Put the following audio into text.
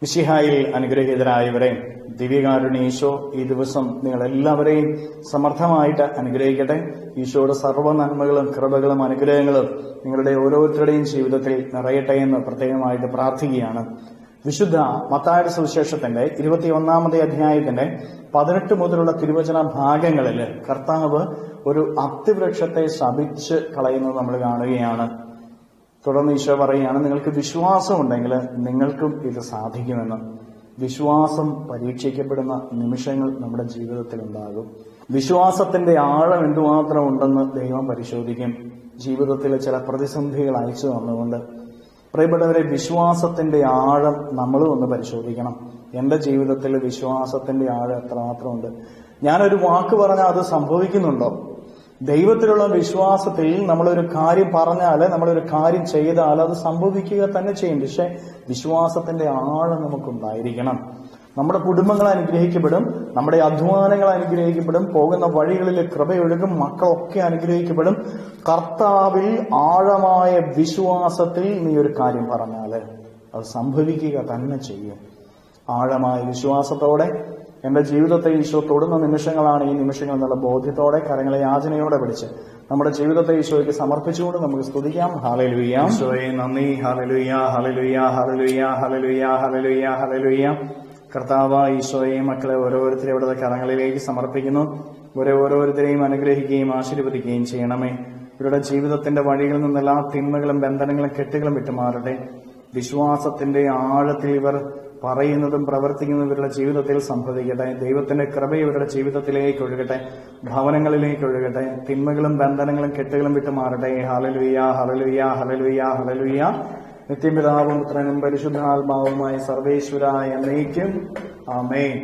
മിശിഹായിൽ അനുഗ്രഹീതരായവരെ, ദിവ്യകാരുണ്യ ഈശോ ഈ ദിവസം നിങ്ങളെല്ലാവരെയും സമർത്ഥമായിട്ട് അനുഗ്രഹിക്കട്ടെ. ഈശോയുടെ സർവ്വ നന്മകളും കൃപകളും അനുഗ്രഹങ്ങളും നിങ്ങളുടെ ഓരോരുത്തരുടെയും ജീവിതത്തിൽ നിറയട്ടെ എന്ന് പ്രത്യേകമായിട്ട് പ്രാർത്ഥിക്കുകയാണ്. വിശുദ്ധ മത്തായിയുടെ സുവിശേഷത്തിന്റെ 21-ാമത്തെ അധ്യായത്തിന്റെ 18 മുതലുള്ള തിരുവചന ഭാഗങ്ങളിൽ കർത്താവ് ഒരു അത്തിവൃക്ഷത്തെ ശപിച്ച് കളയുന്നത് നമ്മൾ കാണുകയാണ്. തുടർന്ന് ഈശോ പറയുകയാണ്, നിങ്ങൾക്ക് വിശ്വാസം ഉണ്ടെങ്കിൽ നിങ്ങൾക്കും ഇത് സാധിക്കുമെന്ന്. വിശ്വാസം പരീക്ഷിക്കപ്പെടുന്ന നിമിഷങ്ങൾ നമ്മുടെ ജീവിതത്തിൽ ഉണ്ടാകും. വിശ്വാസത്തിന്റെ ആഴം എന്തുമാത്രം ഉണ്ടെന്ന് ദൈവം പരിശോധിക്കും. ജീവിതത്തിലെ ചില പ്രതിസന്ധികൾ അയച്ചു തന്നുകൊണ്ട് പ്രിയപ്പെട്ടവരെ, വിശ്വാസത്തിന്റെ ആഴം നമ്മളും ഒന്ന് പരിശോധിക്കണം. എന്റെ ജീവിതത്തിൽ വിശ്വാസത്തിന്റെ ആഴം എത്രമാത്രമുണ്ട്? ഞാനൊരു വാക്ക് പറഞ്ഞാൽ അത് സംഭവിക്കുന്നുണ്ടോ? ദൈവത്തിലുള്ള വിശ്വാസത്തിൽ നമ്മളൊരു കാര്യം പറഞ്ഞാൽ, നമ്മളൊരു കാര്യം ചെയ്താൽ അത് സംഭവിക്കുക തന്നെ ചെയ്യും. പക്ഷെ വിശ്വാസത്തിന്റെ ആഴം നമുക്കുണ്ടായിരിക്കണം. നമ്മുടെ കുടുംബങ്ങൾ അനുഗ്രഹിക്കപ്പെടും, നമ്മുടെ അധ്വാനങ്ങൾ അനുഗ്രഹിക്കപ്പെടും, പോകുന്ന വഴികളിൽ കൃപയൊഴുകും, മക്കളൊക്കെ അനുഗ്രഹിക്കപ്പെടും. കർത്താവിൽ ആഴമായ വിശ്വാസത്തിൽ നീ ഒരു കാര്യം പറഞ്ഞാൽ അത് സംഭവിക്കുക തന്നെ ചെയ്യും. ആഴമായ വിശ്വാസത്തോടെ എന്റെ ജീവിതത്തെ ഈശോ തൊടുന്ന നിമിഷങ്ങളാണ് ഈ നിമിഷങ്ങൾ എന്നുള്ള ബോധ്യത്തോടെ കരങ്ങളെ യാചനയോടെ പിടിച്ച് നമ്മുടെ ജീവിതത്തെ ഈശോയ്ക്ക് സമർപ്പിച്ചുകൊണ്ട് നമുക്ക് സ്തുതിക്കാം. ഹല്ലേലൂയ. ഈശോയെ നന്ദി. ഹല്ലേലൂയ, ഹല്ലേലൂയ, ഹല്ലേലൂയ, ഹല്ലേലൂയ, ഹല്ലേലൂയ, ഹല്ലേലൂയ. കർത്താവ് ഈശോയെ മക്കളെ ഓരോരുത്തരും ഇവിടുത്തെ കരങ്ങളിലേക്ക് സമർപ്പിക്കുന്നു. ഓരോരുത്തരെയും അനുഗ്രഹിക്കുകയും ആശീർവദിക്കുകയും ചെയ്യണമേ. ഇവരുടെ ജീവിതത്തിന്റെ വഴികളിൽ നിന്നെല്ലാ തിന്മകളും ബന്ധനങ്ങളും കെട്ടുകളും വിട്ടുമാറട്ടെ. വിശ്വാസത്തിന്റെ ആഴത്തിൽ ഇവർ പറയുന്നതും പ്രവർത്തിക്കുന്നതും ഇവരുടെ ജീവിതത്തിൽ സംഭവിക്കട്ടെ. ദൈവത്തിന്റെ കൃപ ഇവരുടെ ജീവിതത്തിലേക്ക് ഒഴുകട്ടെ, ഭവനങ്ങളിലേക്ക് ഒഴുകട്ടെ. തിന്മകളും ബന്ധനങ്ങളും കെട്ടുകളും വിട്ടുമാറട്ടെ. ഹല്ലേലൂയ, ഹല്ലേലൂയ, ഹല്ലേലൂയ, ഹല്ലേലൂയ. നിത്യപിതാവും പുത്രനും പരിശുദ്ധാത്മാവുമായ സർവേശ്വരായ എന്നേക്കും ആമേൻ.